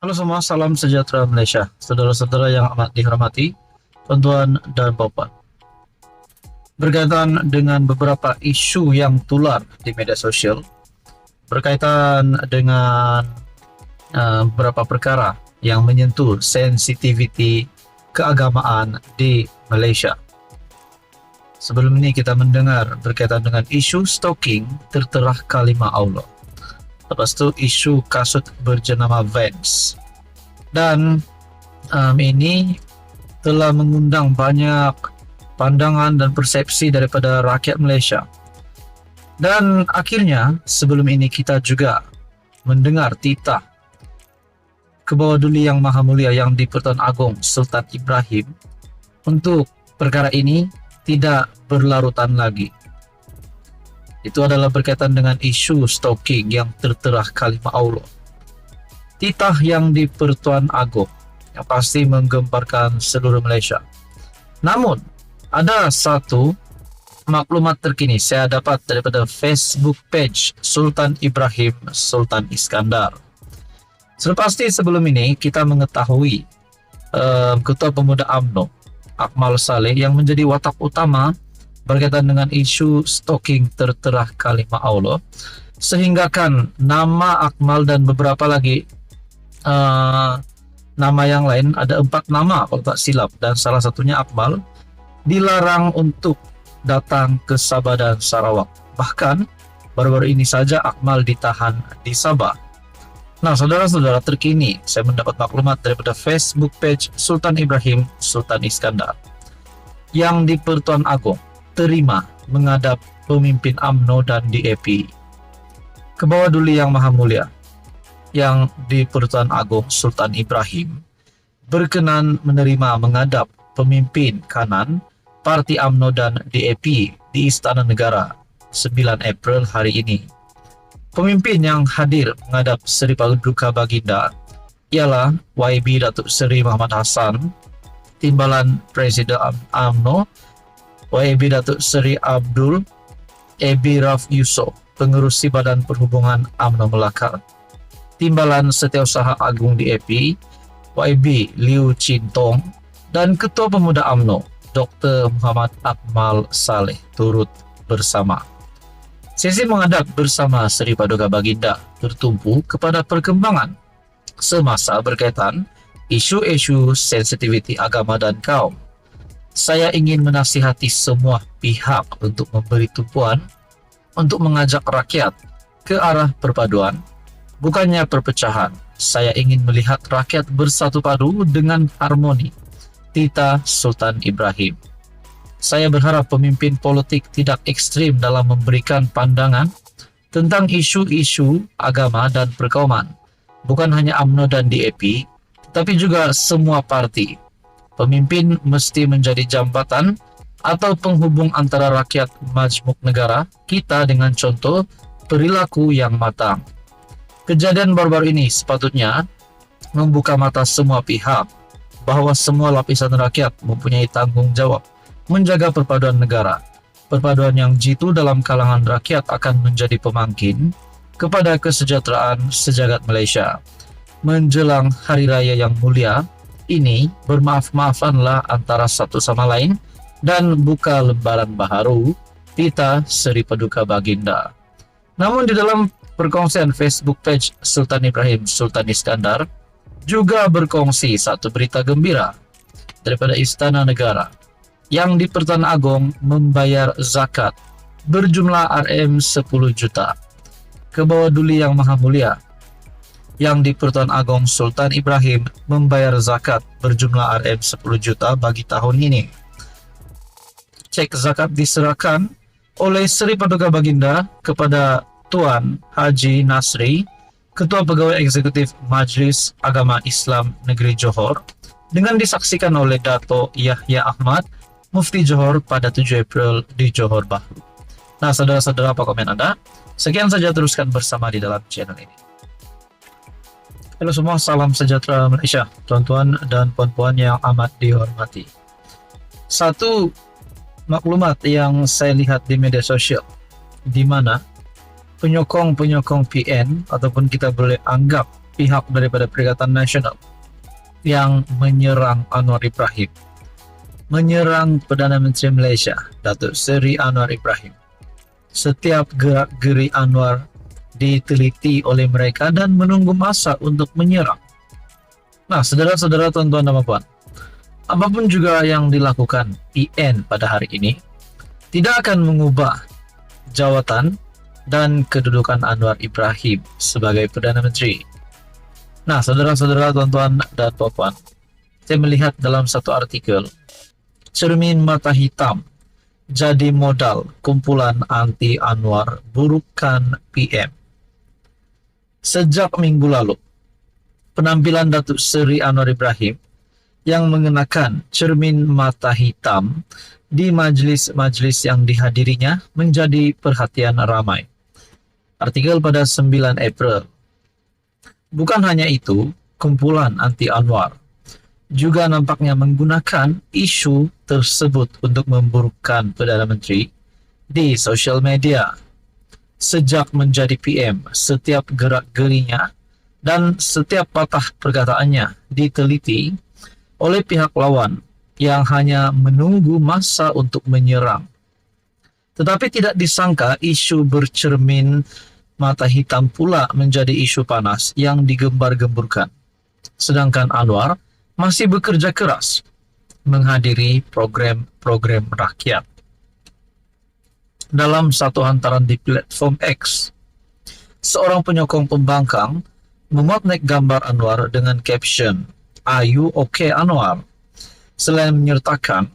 Halo semua, salam sejahtera Malaysia. Saudara-saudara yang amat dihormati, tuan-tuan dan puan-puan. Berkaitan dengan beberapa isu yang tular di media sosial, berkaitan dengan beberapa perkara yang menyentuh sensitiviti keagamaan di Malaysia. Sebelum ini kita mendengar berkaitan dengan isu stalking tertera kalimah Allah. Lepas itu isu kasut berjenama Vans. Dan ini telah mengundang banyak pandangan dan persepsi daripada rakyat Malaysia. Dan akhirnya sebelum ini kita juga mendengar titah Kebawah-Duli Yang Maha Mulia Yang di-Pertuan Agong Sultan Ibrahim untuk perkara ini tidak berlarutan lagi. Itu adalah berkaitan dengan isu stalking yang tertera kalimah Allah. Titah yang di-Pertuan Agong yang pasti menggemparkan seluruh Malaysia. Namun, ada satu maklumat terkini saya dapat daripada Facebook page Sultan Ibrahim Sultan Iskandar. Selepas sebelum ini kita mengetahui Ketua Pemuda UMNO Akmal Saleh yang menjadi watak utama berkaitan dengan isu stalking tertera kalimah Allah, sehingga kan nama Akmal dan beberapa lagi nama yang lain, ada 4 nama kalau tak silap, dan salah satunya Akmal dilarang untuk datang ke Sabah dan Sarawak. Bahkan baru-baru ini saja Akmal ditahan di Sabah. Nah, saudara-saudara, terkini saya mendapat maklumat daripada Facebook page Sultan Ibrahim Sultan Iskandar yang di-Pertuan Agong terima menghadap pemimpin UMNO dan DAP. Kebawah-Duli Yang Maha Mulia yang di-Pertuan Agong Sultan Ibrahim berkenan menerima menghadap pemimpin kanan Parti UMNO dan DAP di Istana Negara 9 April hari ini. Pemimpin yang hadir menghadap Seri Paduka Baginda ialah YB Datuk Seri Muhammad Hassan, Timbalan Presiden UMNO YB Datuk Seri Abdul AB Raf Yusof, Pengerusi Badan Perhubungan UMNO Melaka, Timbalan Setiausaha Agung DAP YB Liu Chintong, dan Ketua Pemuda UMNO Dr. Muhammad Akmal Saleh turut bersama. Sesi menghadap bersama Seri Paduka Baginda bertumpu kepada perkembangan semasa berkaitan isu-isu sensitiviti agama dan kaum. Saya ingin menasihati semua pihak untuk memberi tumpuan untuk mengajak rakyat ke arah perpaduan, bukannya perpecahan. Saya ingin melihat rakyat bersatu padu dengan harmoni. Titah Sultan Ibrahim. Saya berharap pemimpin politik tidak ekstrim dalam memberikan pandangan tentang isu-isu agama dan perkauman, bukan hanya UMNO dan DAP, tapi juga semua parti. Pemimpin mesti menjadi jambatan atau penghubung antara rakyat majmuk negara kita dengan contoh perilaku yang matang. Kejadian baru-baru ini sepatutnya membuka mata semua pihak bahwa semua lapisan rakyat mempunyai tanggung jawab menjaga perpaduan negara. Perpaduan yang jitu dalam kalangan rakyat akan menjadi pemangkin kepada kesejahteraan sejagat Malaysia. Menjelang Hari Raya yang mulia ini, bermaaf-maafanlah antara satu sama lain dan buka lembaran baharu. Titah Seri Paduka Baginda. Namun di dalam perkongsian Facebook page Sultan Ibrahim Sultan Iskandar juga berkongsi satu berita gembira daripada Istana Negara yang di-Pertuan Agong membayar zakat berjumlah RM10 juta. Kebawah-Duli Yang Maha Mulia yang di-Pertuan Agong Sultan Ibrahim membayar zakat berjumlah RM10 juta bagi tahun ini. Cek zakat diserahkan oleh Seri Paduka Baginda kepada Tuan Haji Nasri, Ketua Pegawai Eksekutif Majlis Agama Islam Negeri Johor, dengan disaksikan oleh Dato' Yahya Ahmad, Mufti Johor pada 7 April di Johor Bahru. Nah, saudara-saudara, apa komen Anda? Sekian saja, teruskan bersama di dalam channel ini. Halo semua, salam sejahtera Malaysia, tuan-tuan dan puan-puan yang amat dihormati. Satu maklumat yang saya lihat di media sosial, di mana penyokong-penyokong PN ataupun kita boleh anggap pihak daripada Perikatan Nasional yang menyerang Anwar Ibrahim, menyerang Perdana Menteri Malaysia, Datuk Seri Anwar Ibrahim. Setiap gerak-geri Anwar diteliti oleh mereka dan menunggu masa untuk menyerang. Nah, saudara-saudara, tuan-tuan dan puan, apapun juga yang dilakukan PN pada hari ini tidak akan mengubah jawatan dan kedudukan Anwar Ibrahim sebagai Perdana Menteri. Nah, saudara-saudara, tuan-tuan dan puan, saya melihat dalam satu artikel, cermin mata hitam jadi modal kumpulan anti Anwar burukan PM. Sejak minggu lalu, penampilan Datuk Seri Anwar Ibrahim yang mengenakan cermin mata hitam di majlis-majlis yang dihadirinya menjadi perhatian ramai. Artikel pada 9 April. Bukan hanya itu, kumpulan anti Anwar juga nampaknya menggunakan isu tersebut untuk memburukkan Perdana Menteri di sosial media. Sejak menjadi PM, setiap gerak-gerinya dan setiap patah perkataannya diteliti oleh pihak lawan yang hanya menunggu masa untuk menyerang. Tetapi tidak disangka isu bercermin mata hitam pula menjadi isu panas yang digembar-gemburkan. Sedangkan Anwar masih bekerja keras menghadiri program-program rakyat. Dalam satu hantaran di platform X, seorang penyokong pembangkang memotret gambar Anwar dengan caption, "Are you okay, Anwar?" Selain menyertakan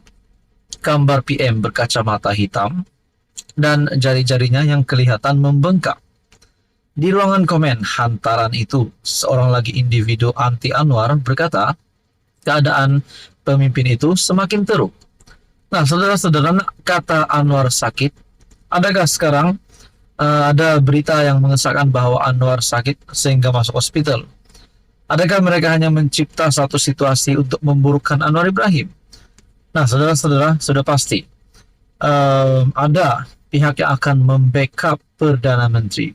gambar PM berkacamata hitam dan jari-jarinya yang kelihatan membengkak. Di ruangan komen hantaran itu, seorang lagi individu anti Anwar berkata, keadaan pemimpin itu semakin teruk. Nah, saudara-saudara, kata Anwar sakit, adakah sekarang ada berita yang mengesahkan bahwa Anwar sakit sehingga masuk hospital? Adakah mereka hanya mencipta satu situasi untuk memburukkan Anwar Ibrahim? Nah, saudara-saudara, sudah pasti ada pihak yang akan membackup Perdana Menteri.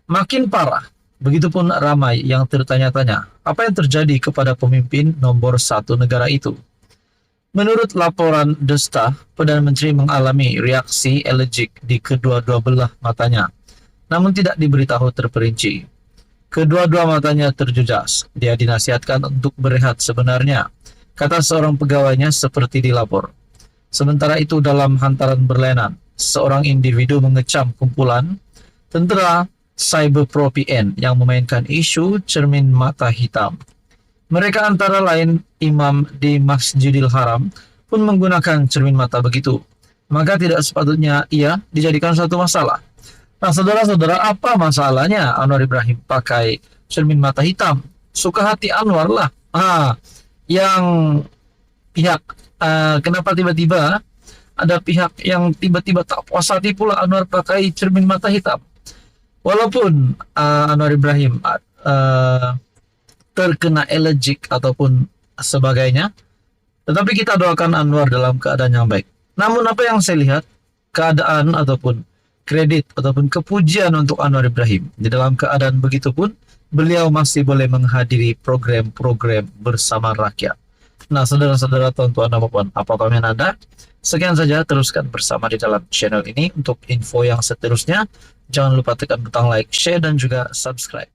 Makin parah, begitupun ramai yang tertanya-tanya, apa yang terjadi kepada pemimpin nomor 1 negara itu? Menurut laporan The Star, Perdana Menteri mengalami reaksi alergik di kedua-dua belah matanya, namun tidak diberitahu terperinci. Kedua-dua matanya terjujas. Dia dinasihatkan untuk berehat sebenarnya, kata seorang pegawainya seperti dilapor. Sementara itu dalam hantaran berlainan, seorang individu mengecam kumpulan tentera Cyber Pro PN yang memainkan isu cermin mata hitam. Mereka antara lain imam di Masjidil Haram pun menggunakan cermin mata begitu. Maka tidak sepatutnya ia dijadikan satu masalah. Nah, saudara-saudara, apa masalahnya Anwar Ibrahim pakai cermin mata hitam? Suka hati Anwar lah. Yang pihak kenapa tiba-tiba ada pihak yang tiba-tiba tak puas hati pula Anwar pakai cermin mata hitam? Walaupun Anwar Ibrahim terkena alergik ataupun sebagainya, tetapi kita doakan Anwar dalam keadaan yang baik. Namun apa yang saya lihat, keadaan ataupun kredit ataupun kepujian untuk Anwar Ibrahim. Di dalam keadaan begitu pun, beliau masih boleh menghadiri program-program bersama rakyat. Nah, saudara-saudara, tuan-tuan dan puan, apa komen Anda? Sekian saja, teruskan bersama di dalam channel ini. Untuk info yang seterusnya, jangan lupa tekan butang like, share, dan juga subscribe.